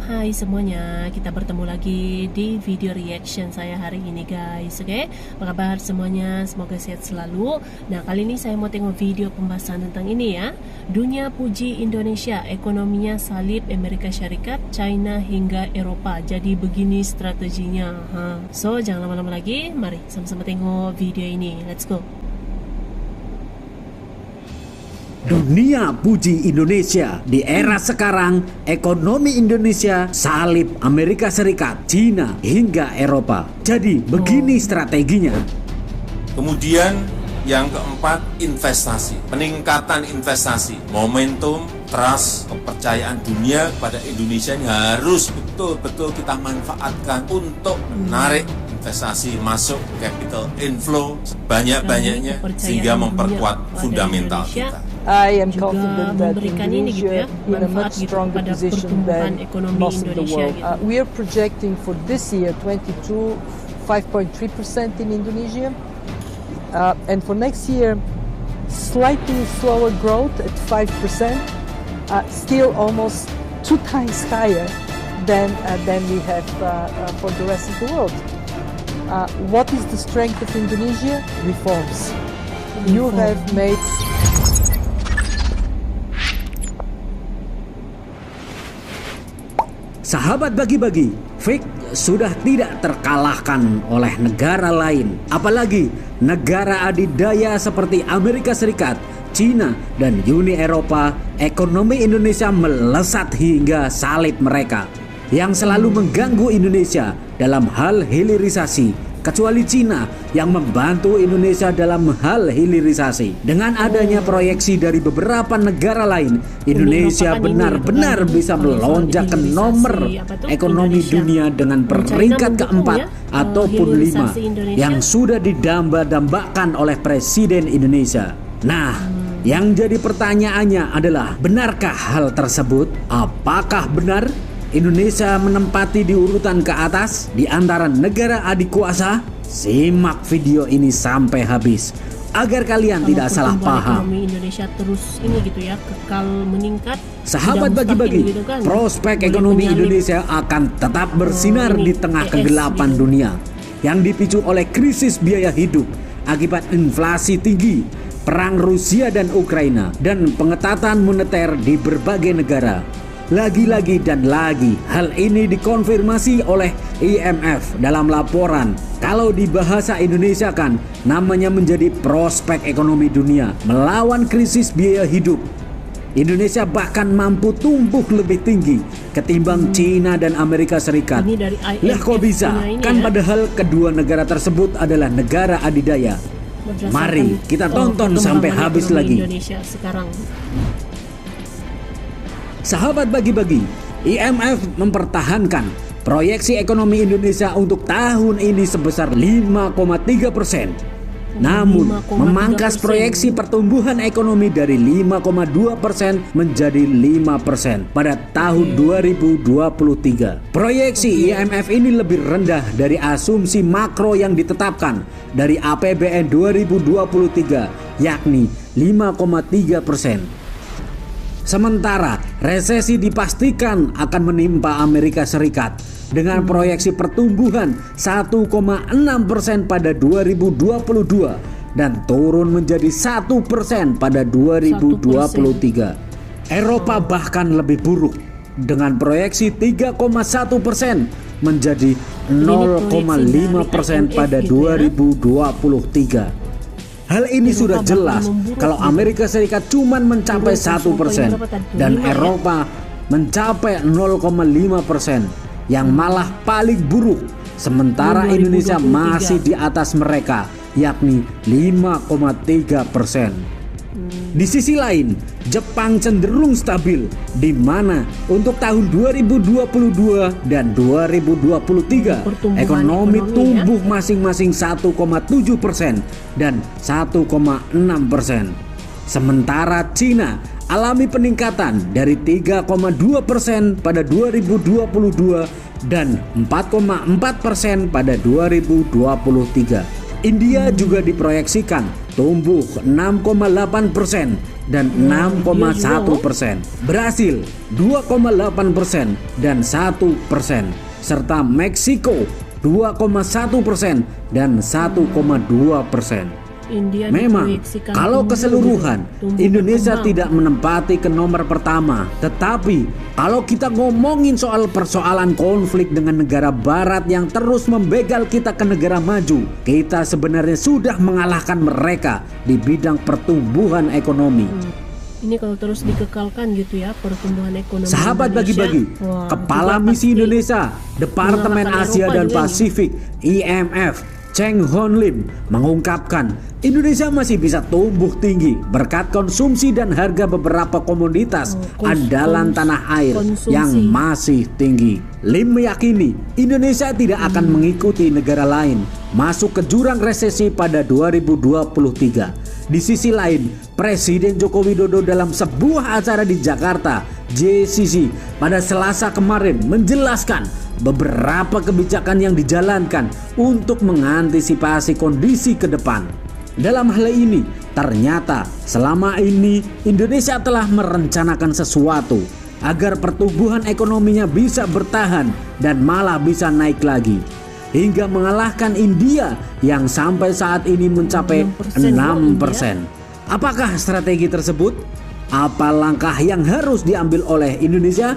hai semuanya. Kita bertemu lagi di video reaction saya hari ini guys. Oke, apa kabar semuanya? Semoga sehat selalu. Nah, kali ini saya mau tengok video pembahasan tentang ini ya. Dunia puji Indonesia, ekonominya salib Amerika Syarikat, China hingga Eropa. Jadi begini strateginya. So, jangan lama-lama lagi. Mari sama-sama tengok video ini. Let's go. Dunia puji Indonesia. Di era sekarang, ekonomi Indonesia salib Amerika Serikat, China hingga Eropa. Jadi begini strateginya. Kemudian yang keempat, investasi. Peningkatan investasi. Momentum, trust, kepercayaan dunia kepada Indonesia ini harus betul-betul kita manfaatkan untuk menarik investasi masuk, capital inflow sebanyak-banyaknya sehingga memperkuat fundamental kita. I am confident that ya, Indonesia in a much stronger position than most of the world. We are projecting for this year 22 5.3% in Indonesia, and for next year slightly slower growth at 5%, still almost 2 times higher than we have for the rest of the world. What is the strength of Indonesia? Reforms. You have made Sahabat bagi-bagi, Fik sudah tidak terkalahkan oleh negara lain, apalagi negara adidaya seperti Amerika Serikat, China, dan Uni Eropa. Ekonomi Indonesia melesat hingga salib mereka yang selalu mengganggu Indonesia dalam hal hilirisasi, kecuali China yang membantu Indonesia dalam hal hilirisasi. Dengan adanya proyeksi dari beberapa negara lain, Indonesia benar-benar bisa melonjak ke nomor ekonomi dunia dengan peringkat keempat ataupun 5 yang sudah didamba-dambakan oleh Presiden Indonesia. Nah, yang jadi pertanyaannya adalah, benarkah hal tersebut? Apakah benar Indonesia menempati di urutan ke atas di antara negara adik kuasa? Simak video ini sampai habis agar kalian tidak salah paham. Ekonomi Indonesia terus ini gitu ya, kekal meningkat. Sahabat bagi-bagi, gitu kan, prospek ekonomi Indonesia akan tetap bersinar di tengah kegelapan dunia yang dipicu oleh krisis biaya hidup akibat inflasi tinggi, perang Rusia dan Ukraina, dan pengetatan moneter di berbagai negara. Lagi-lagi dan lagi, hal ini dikonfirmasi oleh IMF dalam laporan. Kalau di bahasa Indonesia kan namanya menjadi prospek ekonomi dunia melawan krisis biaya hidup. Indonesia bahkan mampu tumbuh lebih tinggi ketimbang China dan Amerika Serikat. Lah kok bisa? Kan padahal kedua negara tersebut adalah negara adidaya. Mari kita tonton sampai habis lagi. Indonesia sekarang. Sahabat bagi-bagi, IMF mempertahankan proyeksi ekonomi Indonesia untuk tahun ini sebesar 5,3%. Namun, memangkas proyeksi pertumbuhan ekonomi dari 5,2% menjadi 5% pada tahun 2023. Proyeksi IMF ini lebih rendah dari asumsi makro yang ditetapkan dari APBN 2023, yakni 5,3%. Sementara resesi dipastikan akan menimpa Amerika Serikat dengan proyeksi pertumbuhan 1,6% pada 2022 dan turun menjadi 1% pada 2023. Eropa bahkan lebih buruk dengan proyeksi 3,1% menjadi 0,5% pada 2023. Hal ini sudah jelas kalau Amerika Serikat cuma mencapai 1% dan Eropa mencapai 0,5%, yang malah paling buruk. Sementara Indonesia masih di atas mereka, yakni 5,3%. Di sisi lain, Jepang cenderung stabil, di mana untuk tahun 2022 dan 2023 ekonomi tumbuh masing-masing 1,7% dan 1,6%. Sementara China alami peningkatan dari 3,2% pada 2022 dan 4,4% pada 2023. India juga diproyeksikan tumbuh 6,8% dan 6,1%. Brasil 2,8% dan 1%. Serta Meksiko 2,1% dan 1,2%. Memang, kalau keseluruhan Indonesia tidak menempati ke nomor pertama, tetapi kalau kita ngomongin soal persoalan konflik dengan negara barat yang terus membegal kita ke negara maju, kita sebenarnya sudah mengalahkan mereka di bidang pertumbuhan ekonomi. Ini kalau terus dikekalkan gitu ya pertumbuhan ekonomi Sahabat Indonesia. bagi-bagi, Kepala Misi Indonesia Departemen Asia dan Pasifik IMF Cheng Hon Lim mengungkapkan Indonesia masih bisa tumbuh tinggi berkat konsumsi dan harga beberapa komoditas andalan tanah air yang masih tinggi. Lim meyakini Indonesia tidak akan mengikuti negara lain masuk ke jurang resesi pada 2023. Di sisi lain, Presiden Joko Widodo dalam sebuah acara di Jakarta, JCC, pada Selasa kemarin menjelaskan beberapa kebijakan yang dijalankan untuk mengantisipasi kondisi ke depan. Dalam hal ini, ternyata selama ini Indonesia telah merencanakan sesuatu agar pertumbuhan ekonominya bisa bertahan dan malah bisa naik lagi, hingga mengalahkan India yang sampai saat ini mencapai 6%. Apakah strategi tersebut? Apa langkah yang harus diambil oleh Indonesia?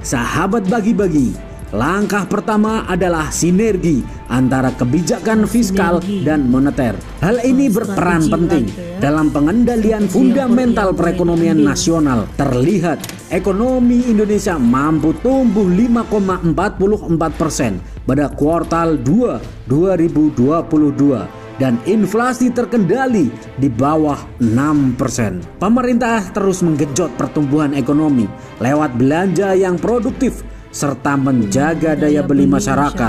Sahabat bagi-bagi, langkah pertama adalah sinergi antara kebijakan fiskal dan moneter. Hal ini berperan penting dalam pengendalian fundamental perekonomian nasional. Terlihat ekonomi Indonesia mampu tumbuh 5,44% pada kuartal 2 2022 dan inflasi terkendali di bawah 6%. Pemerintah terus menggenjot pertumbuhan ekonomi lewat belanja yang produktif serta menjaga daya beli masyarakat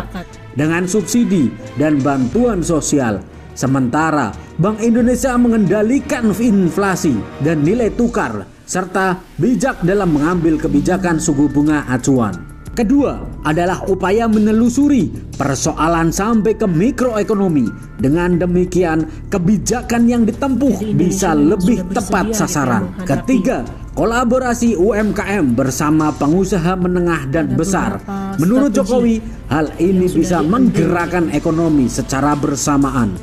dengan subsidi dan bantuan sosial. Sementara Bank Indonesia mengendalikan inflasi dan nilai tukar serta bijak dalam mengambil kebijakan suku bunga acuan. Kedua adalah upaya menelusuri persoalan sampai ke mikroekonomi. Dengan demikian, kebijakan yang ditempuh bisa lebih tepat sasaran. Ketiga, kolaborasi UMKM bersama pengusaha menengah dan besar. Menurut Jokowi, hal ini bisa menggerakkan ekonomi secara bersamaan.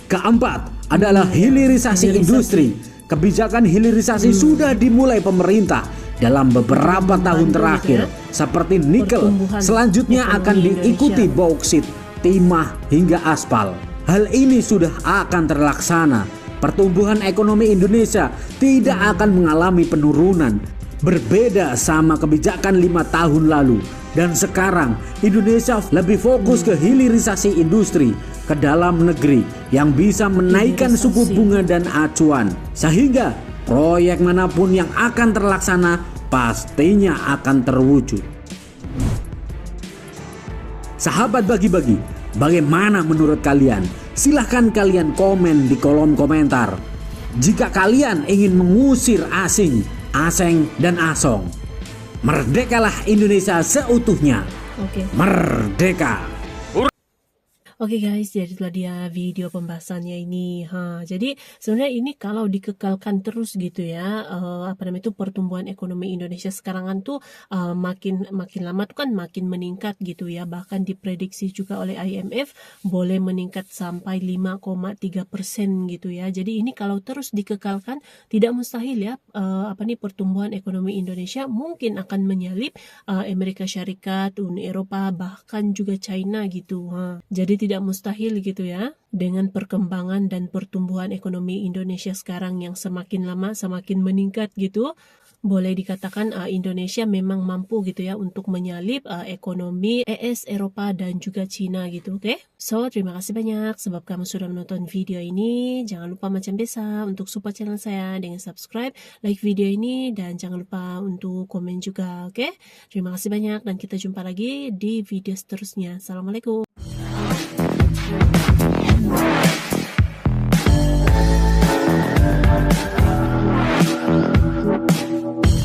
Keempat adalah hilirisasi industri. Kebijakan hilirisasi sudah dimulai pemerintah dalam beberapa tahun terakhir, seperti nikel. Selanjutnya akan diikuti bauksit, timah hingga aspal. Hal ini sudah akan terlaksana. Pertumbuhan ekonomi Indonesia tidak akan mengalami penurunan. Berbeda sama kebijakan 5 tahun lalu. Dan sekarang Indonesia lebih fokus ke hilirisasi industri ke dalam negeri yang bisa menaikkan suku bunga dan acuan. Sehingga proyek manapun yang akan terlaksana pastinya akan terwujud. Sahabat bagi-bagi, bagaimana menurut kalian? Silahkan kalian komen di kolom komentar. Jika kalian ingin mengusir asing, aseng, dan asong, merdekalah Indonesia seutuhnya. Merdeka. Oke guys, jadi itulah dia video pembahasannya ini. Jadi sebenarnya ini kalau dikekalkan terus gitu ya, itu pertumbuhan ekonomi Indonesia sekarang kan tuh makin lama tuh kan makin meningkat gitu ya. Bahkan diprediksi juga oleh IMF boleh meningkat sampai 5,3% gitu ya. Jadi ini kalau terus dikekalkan tidak mustahil ya, pertumbuhan ekonomi Indonesia mungkin akan menyalip Amerika Syarikat, Uni Eropa, bahkan juga China gitu. Jadi tidak mustahil gitu ya, dengan perkembangan dan pertumbuhan ekonomi Indonesia sekarang yang semakin lama semakin meningkat gitu, boleh dikatakan Indonesia memang mampu gitu ya untuk menyalip ekonomi ES, Eropa dan juga Cina gitu. Oke? So, terima kasih banyak sebab kamu sudah menonton video ini. Jangan lupa macam biasa untuk support channel saya dengan subscribe, like video ini, dan jangan lupa untuk komen juga. Oke? Terima kasih banyak dan kita jumpa lagi di video seterusnya. Assalamualaikum.